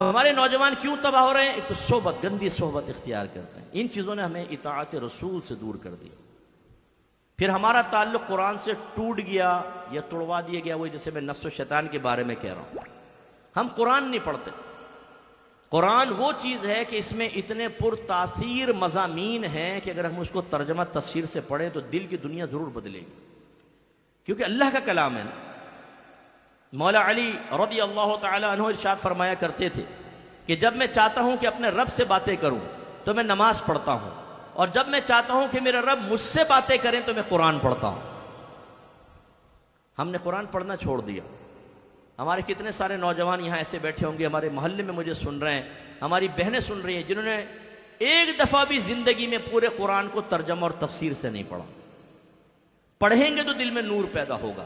ہمارے نوجوان کیوں تباہ ہو رہے ہیں؟ ایک تو صحبت، گندی صحبت اختیار کرتے ہیں، ان چیزوں نے ہمیں اطاعت رسول سے دور کر دیا۔ پھر ہمارا تعلق قرآن سے ٹوٹ گیا یا توڑوا دیا گیا، وہی جیسے میں نفس و شیطان کے بارے میں کہہ رہا ہوں۔ ہم قرآن نہیں پڑھتے۔ قرآن وہ چیز ہے کہ اس میں اتنے پر تاثیر مضامین ہیں کہ اگر ہم اس کو ترجمہ تفسیر سے پڑھیں تو دل کی دنیا ضرور بدلے گی، کیونکہ اللہ کا کلام ہے نا۔ مولا علی رضی اللہ تعالی عنہ ارشاد فرمایا کرتے تھے کہ جب میں چاہتا ہوں کہ اپنے رب سے باتیں کروں تو میں نماز پڑھتا ہوں، اور جب میں چاہتا ہوں کہ میرا رب مجھ سے باتیں کریں تو میں قرآن پڑھتا ہوں۔ ہم نے قرآن پڑھنا چھوڑ دیا۔ ہمارے کتنے سارے نوجوان یہاں ایسے بیٹھے ہوں گے، ہمارے محلے میں مجھے سن رہے ہیں، ہماری بہنیں سن رہی ہیں، جنہوں نے ایک دفعہ بھی زندگی میں پورے قرآن کو ترجمہ اور تفسیر سے نہیں پڑھا۔ پڑھیں گے تو دل میں نور پیدا ہوگا،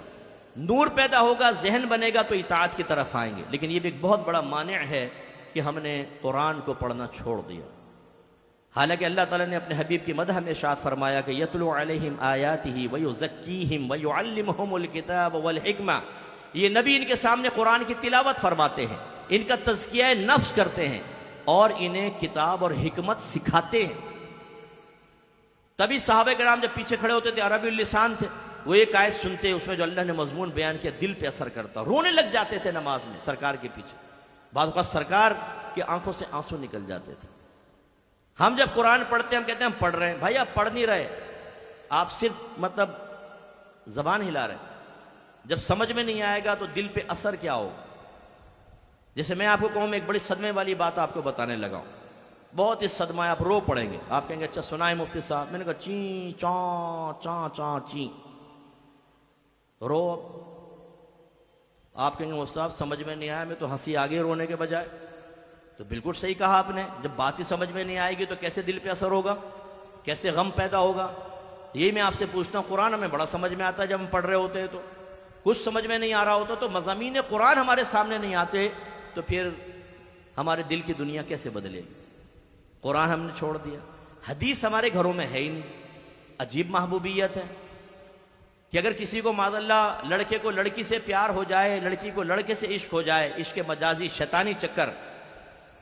نور پیدا ہوگا، ذہن بنے گا تو اطاعت کی طرف آئیں گے۔ لیکن یہ بھی ایک بہت بڑا مانع ہے کہ ہم نے قرآن کو پڑھنا چھوڑ دیا۔ حالانکہ اللہ تعالیٰ نے اپنے حبیب کی مدح میں ارشاد فرمایا کہ یتلو علیہم آیاتہ ویزکیہم ویعلمہم الکتاب والحکمہ، یہ نبی ان کے سامنے قرآن کی تلاوت فرماتے ہیں، ان کا تزکیہ نفس کرتے ہیں اور انہیں کتاب اور حکمت سکھاتے ہیں۔ تبھی صحابہ کرام جب پیچھے کھڑے ہوتے تھے، عربی اللسان تھے، وہ ایک آیت سنتے اس میں جو اللہ نے مضمون بیان کیا دل پہ اثر کرتا، رونے لگ جاتے تھے نماز میں سرکار کے پیچھے۔ بعض اوقات سرکار کی آنکھوں سے آنسو نکل جاتے تھے۔ ہم جب قرآن پڑھتے ہیں ہم کہتے ہیں ہم پڑھ رہے ہیں۔ بھائی آپ پڑھ نہیں رہے، آپ صرف زبان ہلا رہے ہیں۔ جب سمجھ میں نہیں آئے گا تو دل پہ اثر کیا ہوگا؟ جیسے میں آپ کو کہوں، میں ایک بڑی صدمے والی بات آپ کو بتانے لگا ہوں، بہت ہی صدمہ ہے، آپ رو پڑیں گے۔ آپ کہیں گے اچھا سنائے مفتی صاحب۔ میں نے کہا چین چاں چاں چاں چین، رو۔ آپ کہیں گے مفتی صاحب سمجھ میں نہیں آیا، میں تو ہنسی آگے رونے کے بجائے۔ تو بالکل صحیح کہا آپ نے، جب بات ہی سمجھ میں نہیں آئے گی تو کیسے دل پہ اثر ہوگا، کیسے غم پیدا ہوگا؟ یہی میں آپ سے پوچھتا ہوں، قرآن ہمیں بڑا سمجھ میں آتا ہے جب ہم پڑھ رہے ہوتے ہیں، تو کچھ سمجھ میں نہیں آ رہا ہوتا تو مضامین قرآن ہمارے سامنے نہیں آتے تو پھر ہمارے دل کی دنیا کیسے بدلے گی؟ قرآن ہم نے چھوڑ دیا۔ حدیث ہمارے گھروں میں ہے ہی نہیں۔ عجیب محبوبیت ہے کہ اگر کسی کو معاذ اللہ لڑکے کو لڑکی سے پیار ہو جائے، لڑکی کو لڑکے سے عشق ہو جائے، عشق مجازی شیطانی چکر،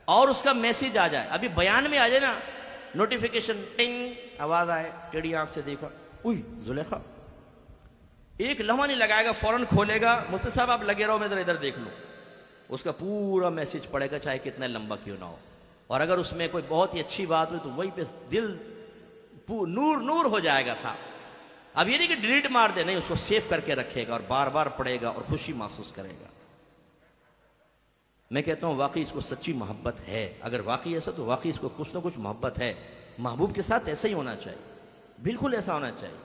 اور اس کا میسیج آ جائے، ابھی بیان میں آ جائے نا، نوٹیفیکیشن ٹنگ آواز آئے، ٹیڑھی آنکھ سے دیکھا، اوئی زلیخا، ایک لمحہ نہیں لگائے گا، فوراً کھولے گا، مفتی صاحب آپ لگے رہو میں ادھر دیکھ لوں، اس کا پورا میسیج پڑے گا چاہے کتنا لمبا کیوں نہ ہو۔ اور اگر اس میں کوئی بہت ہی اچھی بات ہوئی تو وہی پہ دل نور نور ہو جائے گا صاحب۔ اب یہ نہیں کہ ڈیلیٹ مار دے، نہیں، اس کو سیو کر کے رکھے گا اور بار بار پڑھے گا اور خوشی محسوس کرے گا۔ میں کہتا ہوں واقعی اس کو سچی محبت ہے۔ اگر واقعی ایسا تو واقعی اس کو کچھ نہ کچھ محبت ہے۔ محبوب کے ساتھ ایسا ہی ہونا چاہیے، بالکل ایسا ہونا چاہیے۔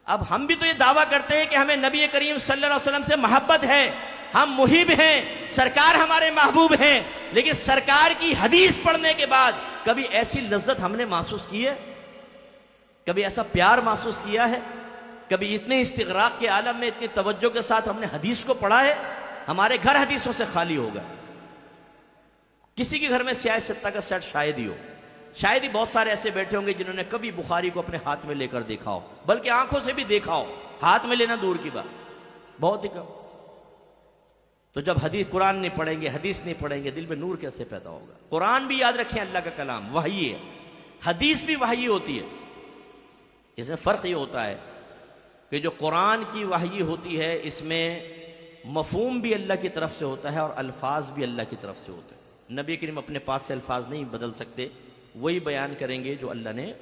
اب ہم بھی تو یہ دعویٰ کرتے ہیں کہ ہمیں نبی کریم صلی اللہ علیہ وسلم سے محبت ہے، ہم محب ہیں، سرکار ہمارے محبوب ہیں، لیکن سرکار کی حدیث پڑھنے کے بعد کبھی ایسی لذت ہم نے محسوس کی ہے؟ کبھی ایسا پیار محسوس کیا ہے؟ کبھی اتنے استغراق کے عالم میں اتنی توجہ کے ساتھ ہم نے حدیث کو پڑھا ہے؟ ہمارے گھر حدیثوں سے خالی ہوگا۔ کسی کے گھر میں سیاہ ستہ کا سیٹ شاید ہی ہو، شاید ہی بہت سارے ایسے بیٹھے ہوں گے جنہوں نے کبھی بخاری کو اپنے ہاتھ میں لے کر دیکھا ہو، بلکہ آنکھوں سے بھی دیکھا ہو، ہاتھ میں لینا دور کی بات، بہت ہی کم۔ تو جب قرآن نہیں پڑھیں گے، حدیث نہیں پڑھیں گے، دل میں نور کیسے پیدا ہوگا؟ قرآن بھی یاد رکھیں اللہ کا کلام وحی ہے، حدیث بھی وحی ہوتی ہے۔ اس میں فرق یہ ہوتا ہے کہ جو قرآن کی وحی ہوتی ہے اس میں مفہوم بھی اللہ کی طرف سے ہوتا ہے اور الفاظ بھی اللہ کی طرف سے ہوتے ہیں۔ نبی کریم اپنے پاس سے الفاظ نہیں بدل سکتے، وہی بیان کریں گے جو اللہ نے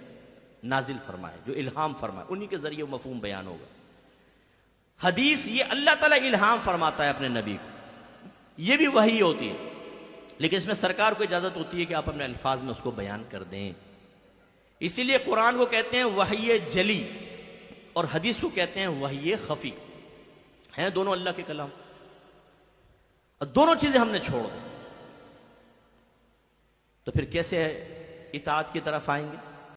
نازل فرمائے، جو الہام فرمائے، انہی کے ذریعے وہ مفہوم بیان ہوگا۔ حدیث یہ اللہ تعالیٰ الہام فرماتا ہے اپنے نبی کو، یہ بھی وحی ہوتی ہے، لیکن اس میں سرکار کو اجازت ہوتی ہے کہ آپ اپنے الفاظ میں اس کو بیان کر دیں۔ اسی لیے قرآن کو کہتے ہیں وحی جلی اور حدیث کو کہتے ہیں وحی خفی، ہیں دونوں اللہ کے کلام، اور دونوں چیزیں ہم نے چھوڑ دی، تو پھر کیسے اطاعت کی طرف آئیں گے؟